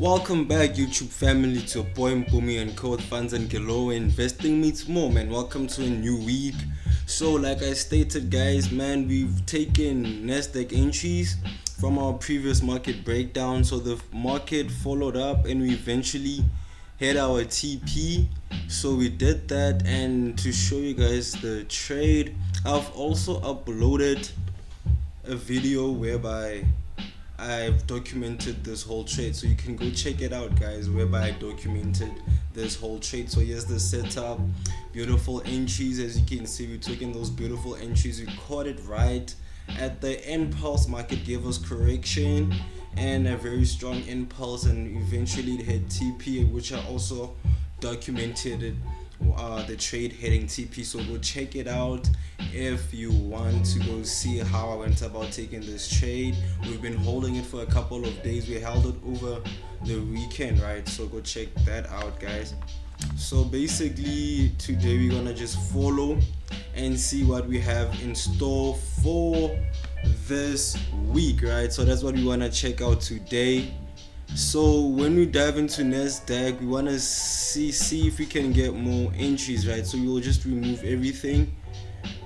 Welcome back, YouTube family, to your boy Mpumi and Code Funds and Gelo. Investing meets more, man. Welcome to a new week. So, like I stated, guys, man, we've taken Nasdaq entries from our previous market breakdown. So the market followed up, and we eventually hit our TP. So we did that, and to show you guys the trade, I've also uploaded a video whereby I've documented this whole trade, so you can go check it out, guys, whereby I documented this whole trade. So here's the setup, beautiful entries. As you can see, we took in those beautiful entries, we caught it right at the impulse. Market gave us correction and a very strong impulse, and eventually it hit TP, which I also documented it, the trade hitting TP. So go check it out if you want to go see how I went about taking this trade. We've been holding it for a couple of days. We held it over the weekend, right? So go check that out, guys. So basically today we're gonna just follow and see what we have in store for this week, right? So that's what we want to check out today. So when we dive into Nasdaq, we want to see if we can get more entries, right? So we will just remove everything.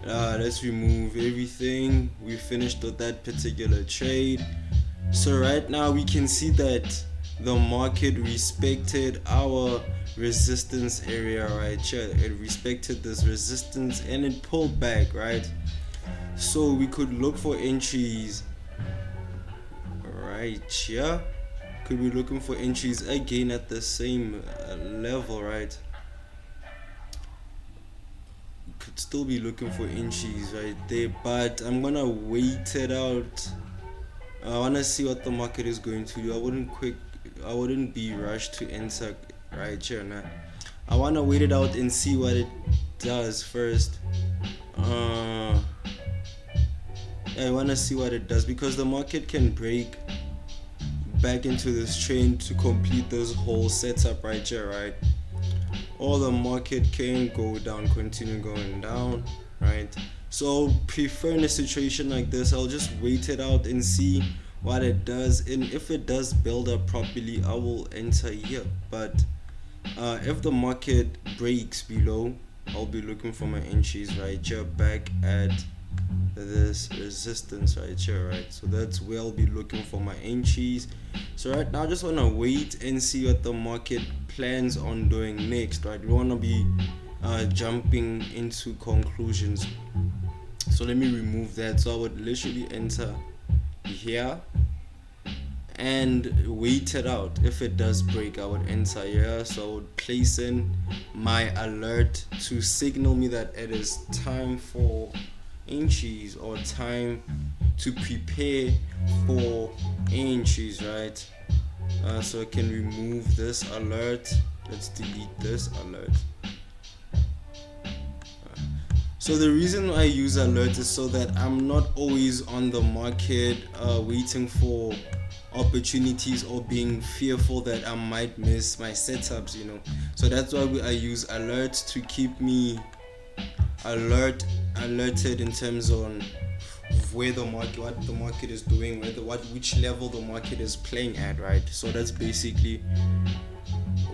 Let's remove everything. We finished with that particular trade. So right now we can see that the market respected our resistance area right here. It respected this resistance and it pulled back, right? So we could look for entries right here. Could be looking for entries again at the same level, right? Could still be looking for entries right there, but I'm gonna wait it out. I wanna see what the market is going to do. I wouldn't be rushed to enter right here now. I wanna wait it out and see what it does first. I wanna see what it does, because the market can break back into this trend to complete this whole setup right here, right? Or the market can go down, continue going down, right? So prefer in a situation like this, I'll just wait it out and see what it does, and if it does build up properly, I will enter here. But if the market breaks below, I'll be looking for my entries right here back at this resistance right here, right? So that's where I'll be looking for my entries. So right now I just want to wait and see what the market plans on doing next, right? We want to be jumping into conclusions. So let me remove that. So I would literally enter here and wait it out. If it does break, I would enter here. So I would place in my alert to signal me that it is time for entries, or time to prepare for entries, right? So I can remove this alert. Let's delete this alert. So the reason I use alert is so that I'm not always on the market waiting for opportunities or being fearful that I might miss my setups, you know. So that's why I use alerts to keep me alerted in terms on where the market, what the market is doing, which level the market is playing at, right? So that's basically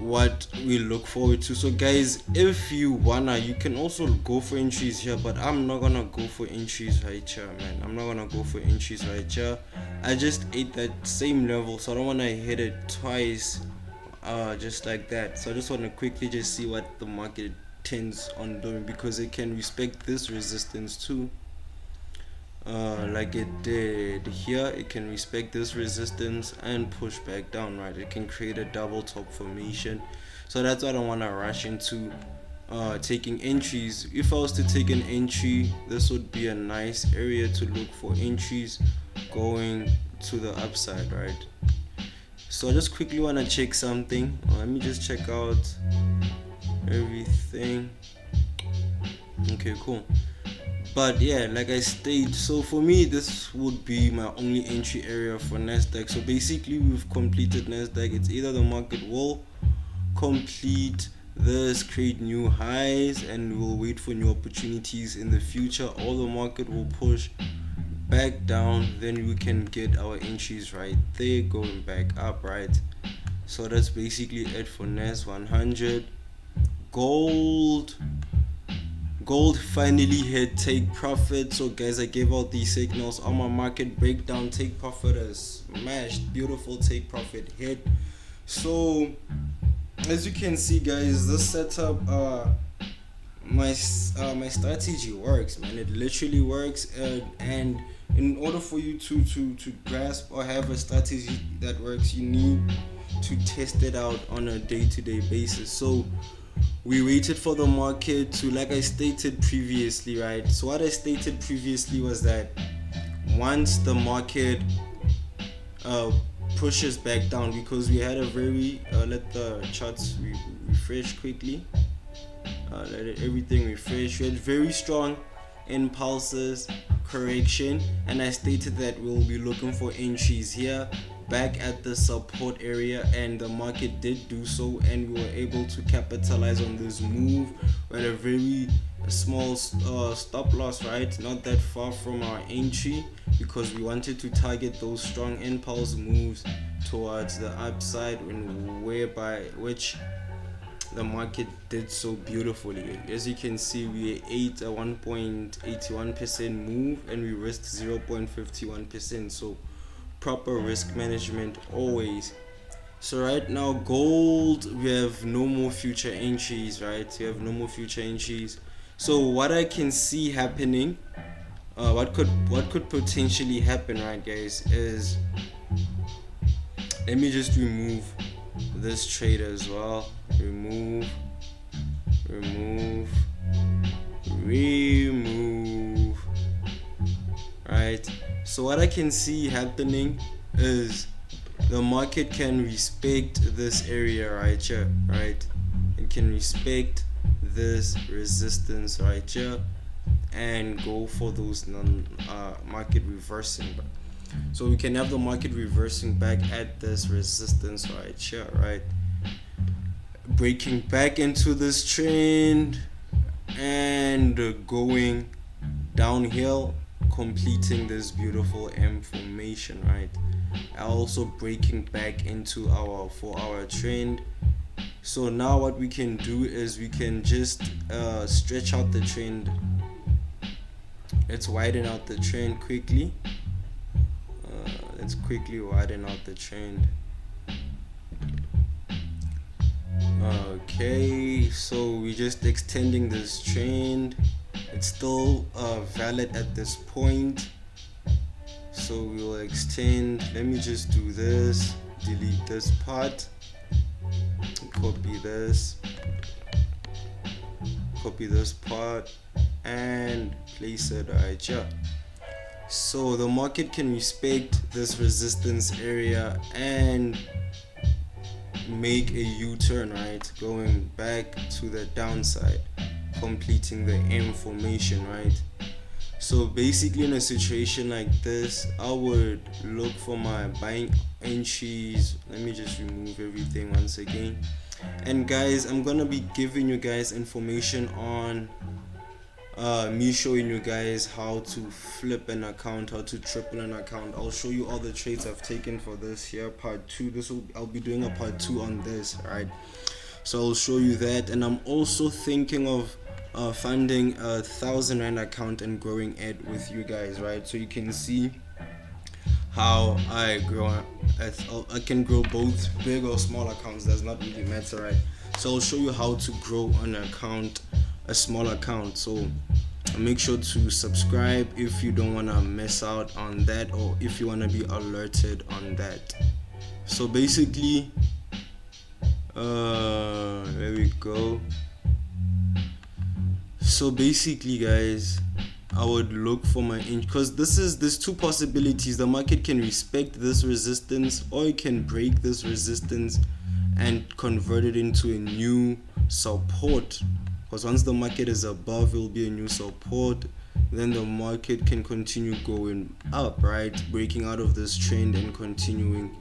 what we look forward to. So guys, if you wanna, you can also go for entries here, but I'm not gonna go for entries right here, man. I'm not gonna go for entries right here. I just ate that same level, so I don't wanna hit it twice just like that. So I just want to quickly just see what the market tends on doing, because it can respect this resistance too, like it did here. It can respect this resistance and push back down, right? It can create a double top formation. So that's why I don't want to rush into taking entries. If I was to take an entry, this would be a nice area to look for entries going to the upside, right? So I just quickly want to check something. Let me just check out everything. Okay, cool. But yeah, like I stated, so for me this would be my only entry area for Nasdaq. So basically we've completed Nasdaq. It's either the market will complete this, create new highs, and we'll wait for new opportunities in the future, or the market will push back down, then we can get our entries right there going back up, right? So that's basically it for NAS 100. Gold finally hit take profit. So guys, I gave out these signals on my market breakdown. Take profit is smashed, beautiful take profit hit. So as you can see guys, this setup, my strategy works, man. It literally works. And in order for you to grasp or have a strategy that works, you need to test it out on a day-to-day basis. So we waited for the market to, like I stated previously, right? So what I stated previously was that once the market pushes back down, because we had a very let the charts refresh quickly, let everything refresh. We had very strong impulses, correction, and I stated that we'll be looking for entries here back at the support area, and the market did do so, and we were able to capitalize on this move. We had a very small stop loss, right, not that far from our entry, because we wanted to target those strong impulse moves towards the upside, and which the market did so beautifully. As you can see, we ate a 1.81% move and we risked 0.51%. So proper risk management always. So right now, gold, we have no more future entries, right? We have no more future entries. So what I can see happening, what could potentially happen, right, guys, is, let me just remove this trade as well. Remove. Right. So what I can see happening is the market can respect this area right here, right? It can respect this resistance right here and go for those market reversing. So we can have the market reversing back at this resistance right here, right? Breaking back into this trend and going downhill, completing this beautiful M formation, right? Also breaking back into our 4-hour trend. So now what we can do is we can just stretch out the trend. Let's widen out the trend quickly. Let's quickly widen out the trend. Okay, so we're just extending this trend. It's still valid at this point, so we will extend. Let me just do this, delete this part, copy this part and place it right here. So the market can respect this resistance area and make a U-turn, right, going back to the downside, completing the M formation, right? So basically in a situation like this, I would look for my buying entries. Let me just remove everything once again. And guys, I'm gonna be giving you guys information on me showing you guys how to flip an account, how to triple an account. I'll show you all the trades I've taken for this here, part 2. I'll be doing a part 2 on this, right? So I'll show you that. And I'm also thinking of funding a 1,000 Rand account and growing it with you guys, right? So you can see how I grow. I can grow both big or small accounts, does not really matter, right? So I'll show you how to grow an account, a small account. So make sure to subscribe if you don't want to miss out on that, or if you want to be alerted on that. So basically, there we go. So basically guys, I would look for my because there's two possibilities. The market can respect this resistance, or it can break this resistance and convert it into a new support. Because once the market is above, it will be a new support. Then the market can continue going up, right? Breaking out of this trend and continuing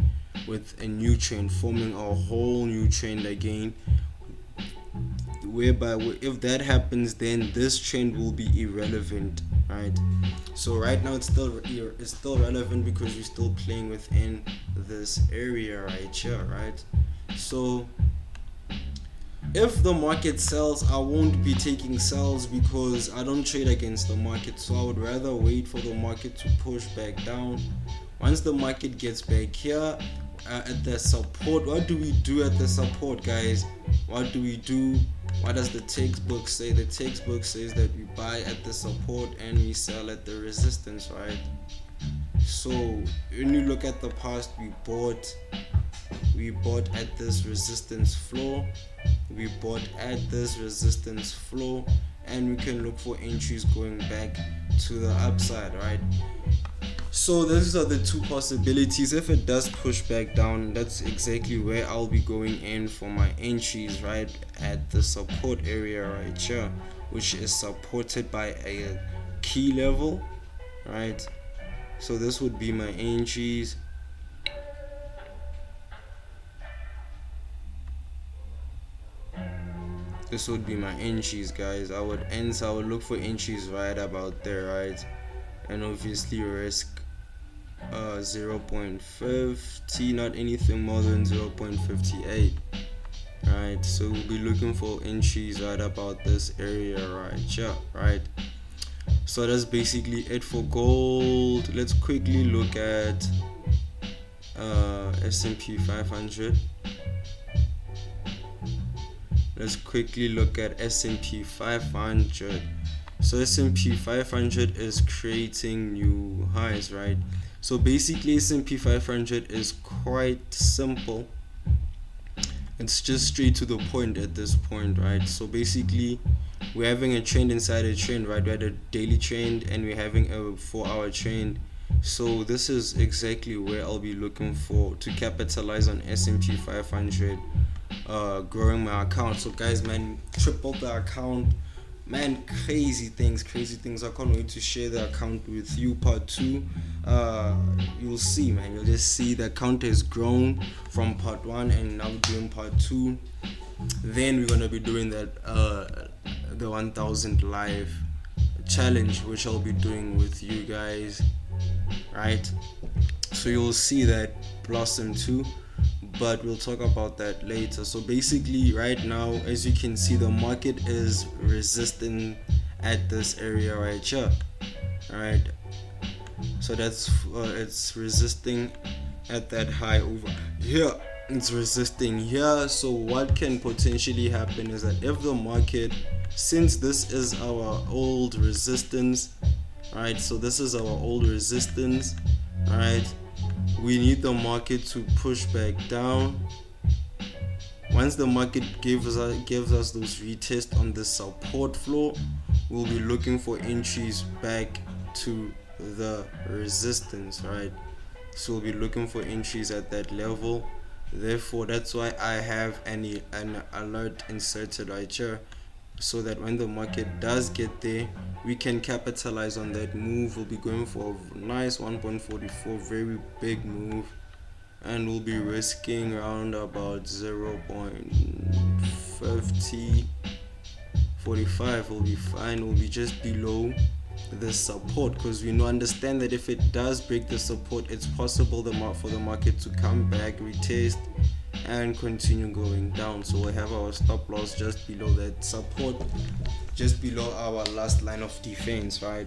with a new trend, forming a whole new trend again. Whereby if that happens, then this trend will be irrelevant, right? So right now it's still relevant because we're still playing within this area right here, right? So if the market sells, I won't be taking sells because I don't trade against the market. So I would rather wait for the market to push back down. Once the market gets back here at the support, what do we do at the support, guys? What do we do? What does the textbook say? The textbook says that we buy at the support and we sell at the resistance, right? So when you look at the past, we bought at this resistance floor, we bought at this resistance floor, and we can look for entries going back to the upside, right? So these are the two possibilities. If it does push back down, that's exactly where I'll be going in for my entries, right? At the support area right here, which is supported by a key level, right? So this would be my entries. This would be my entries, guys. I would look for entries right about there, right? And obviously risk 0.50, not anything more than 0.58, right? So we'll be looking for entries right about this area right here, right? So that's basically it for gold. Let's quickly look at S&P 500. Let's quickly look at S&P 500. So S&P 500 is creating new highs, right? So basically S&P 500 is quite simple. It's just straight to the point at this point, right? So basically we're having a trend inside a trend, right? We had a daily trend and we're having a 4-hour trend. So this is exactly where I'll be looking for to capitalize on S&P 500, growing my account. So guys, man, triple the account, man. Crazy things. I can't wait to share the account with you. Part 2, you'll see, man. You'll just see the account has grown from part 1 and now we're doing part 2. Then we're gonna be doing that the 1000 live challenge, which I'll be doing with you guys, right? So you'll see that blossom too, but we'll talk about that later. So basically right now, as you can see, the market is resisting at this area right here, right? So that's it's resisting at that high over here. It's resisting here. So what can potentially happen is that if the market, since this is our old resistance, right? So this is our old resistance, right? We need the market to push back down. Once the market gives us those retests on the support floor, we'll be looking for entries back to the resistance, right? So we'll be looking for entries at that level. Therefore, that's why I have an alert inserted right here, so that when the market does get there, we can capitalize on that move. We'll be going for a nice 1.44, very big move, and we'll be risking around about 0.50, 45 will be fine. We'll be just below the support, because we understand that if it does break the support, it's possible for the market to come back, retest, and continue going down. So we have our stop loss just below that support, just below our last line of defense, right?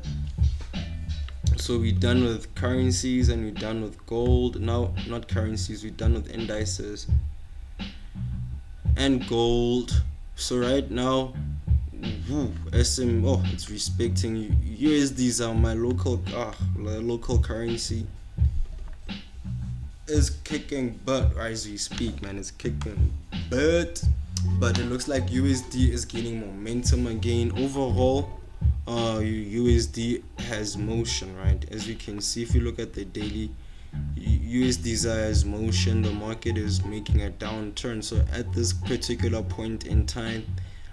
So we're done with currencies and we're done with gold. Now, not currencies, we're done with indices and gold. So right now, it's respecting. USDs are my local currency. Is kicking butt as we speak, man. It's kicking butt, but it looks like USD is gaining momentum again. Overall, USD has motion, right? As you can see, if you look at the daily, USD has motion. The market is making a downturn. So at this particular point in time,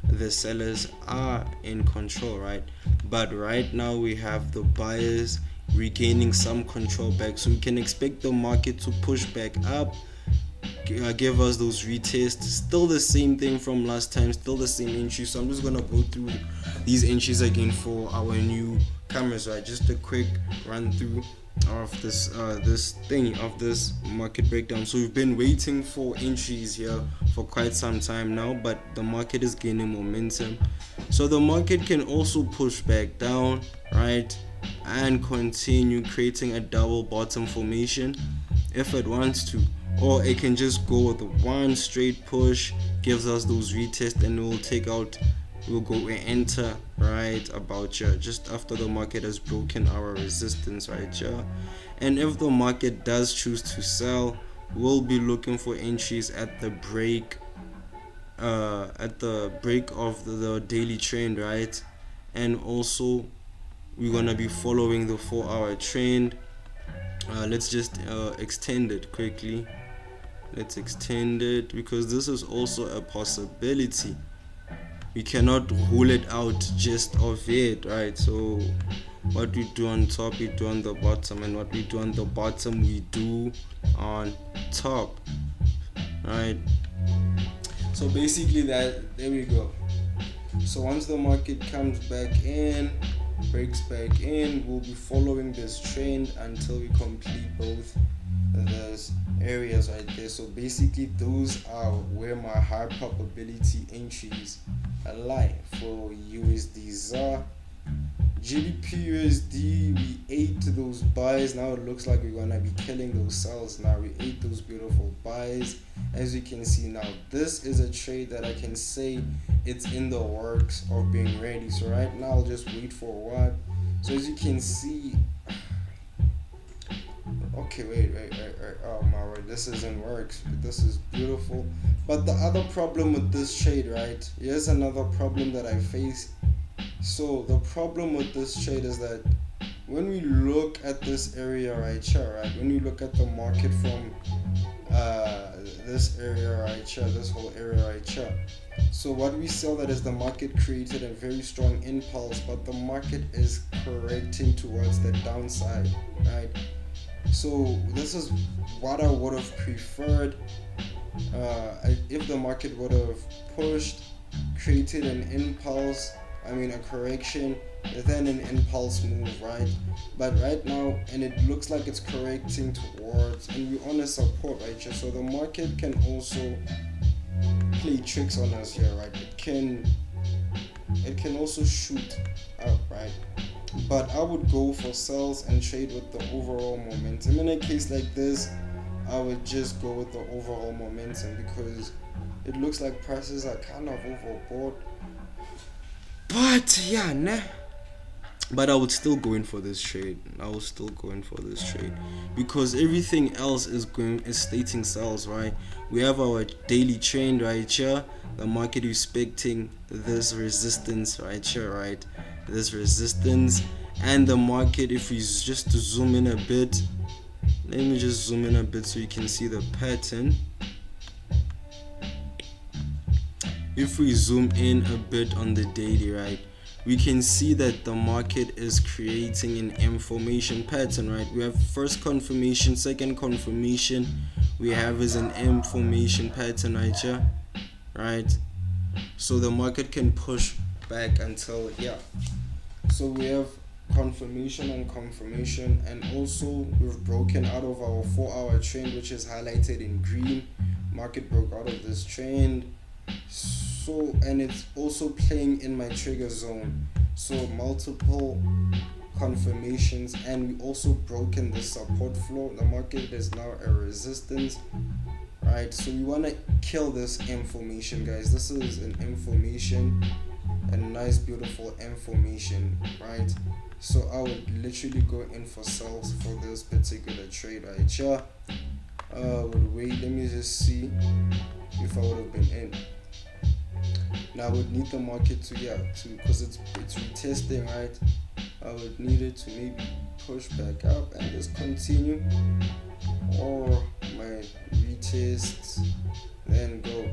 the sellers are in control, right? But right now we have the buyers regaining some control back, so we can expect the market to push back up, give us those retests. Still the same thing from last time, still the same entry. So I'm just gonna go through these entries again for our new cameras, right? Just a quick run through of this market breakdown. So we've been waiting for entries here for quite some time now, but the market is gaining momentum. So the market can also push back down, right, and continue creating a double bottom formation if it wants to, or it can just go with one straight push, gives us those retests, and we'll go and enter right about here just after the market has broken our resistance right here. And if the market does choose to sell, we'll be looking for entries at the break of the daily trend, right? And also we're gonna be following the 4-hour trend. Let's just extend it quickly. Let's extend it because this is also a possibility. We cannot rule it out just of it, right? So what we do on top, we do on the bottom, and what we do on the bottom, we do on top, right? So basically there we go. So once the market comes back in, breaks back in, we'll be following this trend until we complete both those areas right there. So basically those are where my high probability entries lie for USD ZAR. GBP USD, we ate those buys. Now it looks like we're gonna be killing those sells. Now we ate those beautiful buys. As you can see now, this is a trade that I can say it's in the works of being ready. So right now I'll just wait for a while. So as you can see, okay, wait, oh my word, this isn't works. This is beautiful. But the other problem with this trade, right, here's another problem that I face. So the problem with this trade is that when we look at this area right here, right, when we look at the market from this area right here, this whole area right here, so what we saw that is the market created a very strong impulse, but the market is correcting towards the downside, right? So this is what I would have preferred if the market would have pushed, created an impulse, a correction, then an impulse move, right? But right now, and it looks like it's correcting towards, and we're on a support right here. So the market can also play tricks on us here, right? It can also shoot up, right? But I would go for sells and trade with the overall momentum. In a case like this, I would just go with the overall momentum because it looks like prices are kind of overbought. But yeah, nah. But I would still go in for this trade. Because everything else is stating sells, right? We have our daily trend right here. The market respecting this resistance right here, right? This resistance, and the market, if we just zoom in a bit, let me just zoom in a bit so you can see the pattern. If we zoom in a bit on the daily, right, we can see that the market is creating an M formation pattern, right? We have first confirmation, second confirmation, we have is an M formation pattern right here, right? So the market can push back until, yeah, so we have confirmation and confirmation, and also we've broken out of our 4-hour trend, which is highlighted in green. Market broke out of this trend, so, and it's also playing in my trigger zone, so multiple confirmations, and we also broken the support floor. The market is now a resistance, right? So we want to kill this M formation, guys. This is an M formation, a nice beautiful M formation, right? So I would literally go in for sells for this particular trade right here. Would wait, let me just see if I would have been in. Now I would need the market to because it's retesting, right? I would need it to maybe push back up and just continue, or my retests, then go.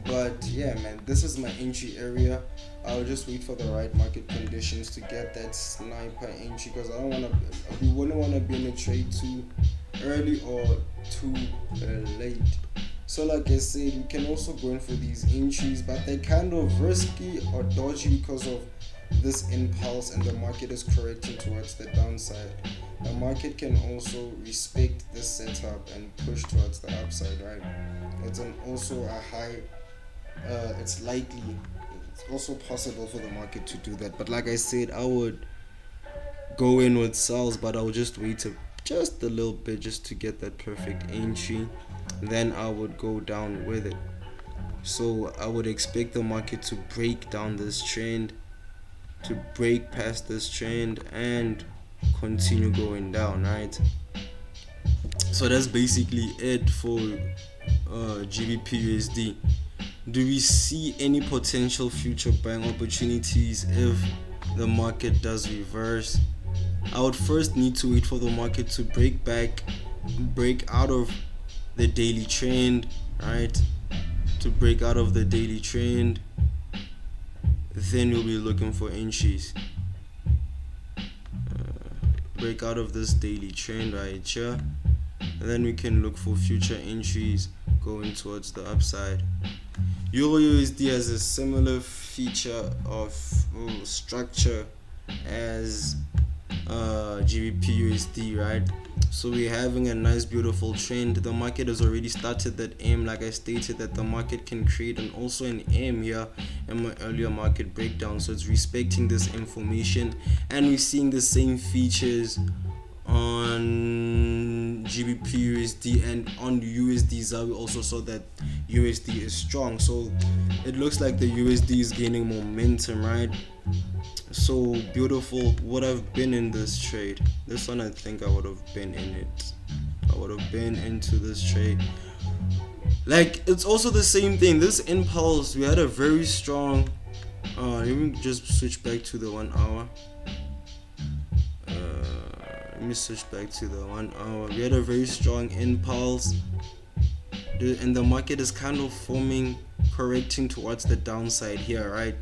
But yeah, man, this is my entry area. I'll just wait for the right market conditions to get that sniper entry, because we wouldn't want to be in a trade too early or too late. So like I said, we can also go in for these entries, but they're kind of risky or dodgy because of this impulse, and the market is correcting towards the downside. the market can also respect this setup and push towards the upside, right? It's also a high, it's likely, it's also possible for the market to do that. But like I said, I would go in with sells, but I'll just wait just a little bit just to get that perfect entry. Then I would go down with it. So I would expect the market to break down this trend, to break past this trend and continue going down, right? So that's basically it for GBP USD. Do we see any potential future buying opportunities if the market does reverse? I would first need to wait for the market to break out of the daily trend, right? To break out of the daily trend, then we'll be looking for entries. Break out of this daily trend right here, and then we can look for future entries going towards the upside. EURUSD has a similar feature of structure as GBP USD, right? So we're having a nice beautiful trend. The market has already started that M, like I stated that the market can create and also an M here in my earlier market breakdown. So it's respecting this information, and we're seeing the same features on GBP USD, and on USD we also saw that USD is strong. So it looks like the USD is gaining momentum, right? So beautiful. Would have been in this trade. This one I think I would have been in it. I would have been into this trade. Like, it's also the same thing. This impulse, we had a very strong let me just switch back to the 1 hour. Let me switch back to the 1 hour. We had a very strong impulse, and the market is kind of correcting towards the downside here, right?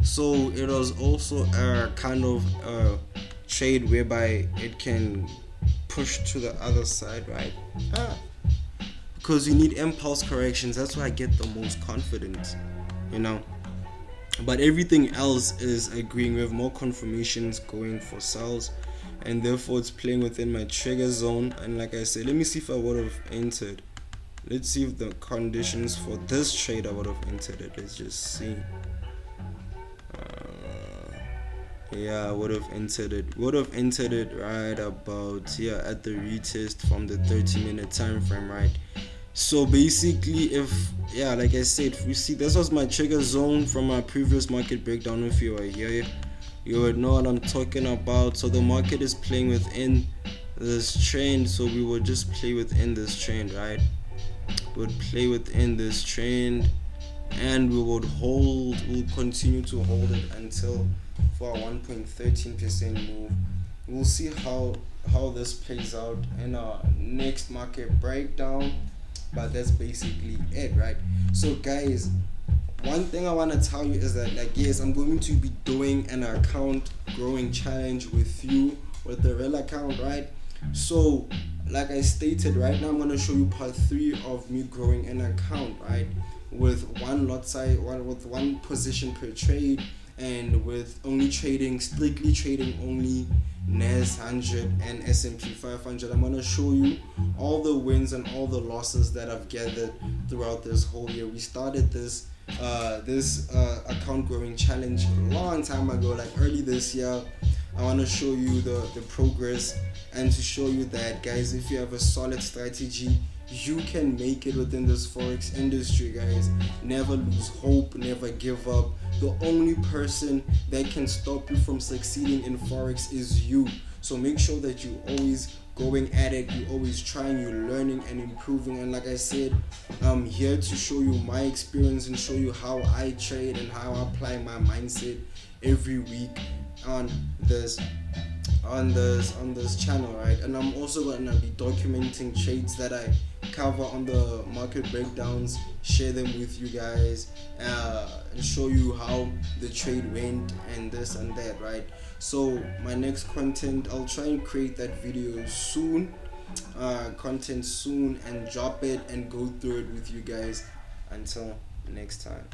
So it was also a kind of trade whereby it can push to the other side, right? Because you need impulse corrections. That's why I get the most confidence, you know. But everything else is agreeing. We have more confirmations going for sells, and therefore it's playing within my trigger zone. And like I said, let me see if I would have entered. Let's see if the conditions for this trade I would have entered it. Let's just see. Yeah, I would have entered it. Right about here at the retest from the 30-minute time frame, right? So basically, like I said, we see this was my trigger zone from my previous market breakdown. If you are here, you would know what I'm talking about. So the market is playing within this trend, so we would just play within this trend, right? We'll this trend, and we'll continue to hold it until for a 1.13% move. We'll see how this plays out in our next market breakdown, but that's basically it, right? So guys, one thing I want to tell you is that, like, yes, I'm going to be doing an account growing challenge with you with the real account, right? So like I stated, right now I'm going to show you part 3 of me growing an account, right, with one lot size, with one position per trade, and with strictly trading only NAS 100 and S&P 500. I'm going to show you all the wins and all the losses that I've gathered throughout this whole year. We started this account growing challenge a long time ago, like early this year. I want to show you the progress, and to show you that, guys, if you have a solid strategy, you can make it within this forex industry, guys. Never lose hope, never give up. The only person that can stop you from succeeding in forex is you. So make sure that you always going at it, you always trying, you're learning and improving. And like I said, I'm here to show you my experience and show you how I trade and how I apply my mindset every week on this channel, right? And I'm also gonna be documenting trades that I cover on the market breakdowns, share them with you guys, and show you how the trade went and this and that, right? So my next content, I'll try and create that video soon, and drop it and go through it with you guys. Until next time.